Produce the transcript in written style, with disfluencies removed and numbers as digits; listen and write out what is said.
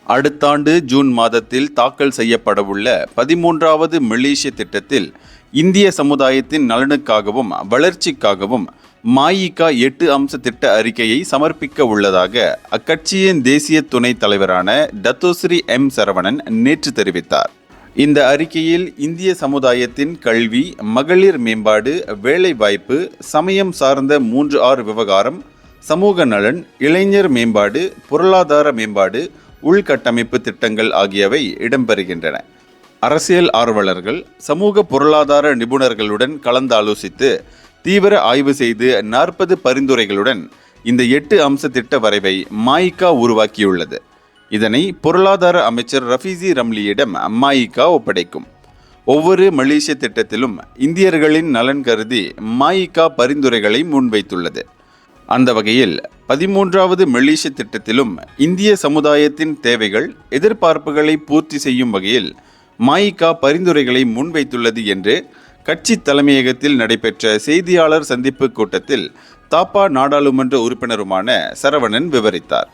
அடுத்த ஆண்டு ஜூன் மாதத்தில் தாக்கல் செய்யப்படவுள்ள 13வது மலேசிய திட்டத்தில் இந்திய சமுதாயத்தின் நலனுக்காகவும் வளர்ச்சிக்காகவும் மஇகா 8 அம்ச திட்ட அறிக்கையை சமர்ப்பிக்க உள்ளதாக அக்கட்சியின் தேசிய துணைத் தலைவரான டத்தோஸ்ரீ எம் சரவணன் நேற்று தெரிவித்தார். இந்த அறிக்கையில் இந்திய சமுதாயத்தின் கல்வி, மகளிர் மேம்பாடு, வேலைவாய்ப்பு, சமயம் சார்ந்த 3R விவகாரம், சமூக நலன், இளைஞர் மேம்பாடு, பொருளாதார மேம்பாடு, உள்கட்டமைப்பு திட்டங்கள் ஆகியவை இடம்பெறுகின்றன. அரசியல் ஆர்வலர்கள், சமூக பொருளாதார நிபுணர்களுடன் கலந்தாலோசித்து தீவிர ஆய்வு செய்து 40 பரிந்துரைகளுடன் இந்த 8 அம்ச திட்ட வரைவை மஇகா உருவாக்கியுள்ளது. இதனை பொருளாதார அமைச்சர் ரஃபீசி ரம்லியிடம் மஇகா ஒப்படைக்கும். ஒவ்வொரு மலேசிய திட்டத்திலும் இந்தியர்களின் நலன் கருதி மஇகா பரிந்துரைகளை முன்வைத்துள்ளது. அந்த வகையில் 13வது மலேசிய திட்டத்திலும் இந்திய சமுதாயத்தின் தேவைகள், எதிர்பார்ப்புகளை பூர்த்தி செய்யும் வகையில் மஇகா பரிந்துரைகளை முன்வைத்துள்ளது என்று கட்சி தலைமையகத்தில் நடைபெற்ற செய்தியாளர் சந்திப்பு கூட்டத்தில் தாப்பா நாடாளுமன்ற உறுப்பினருமான சரவணன் விவரித்தார்.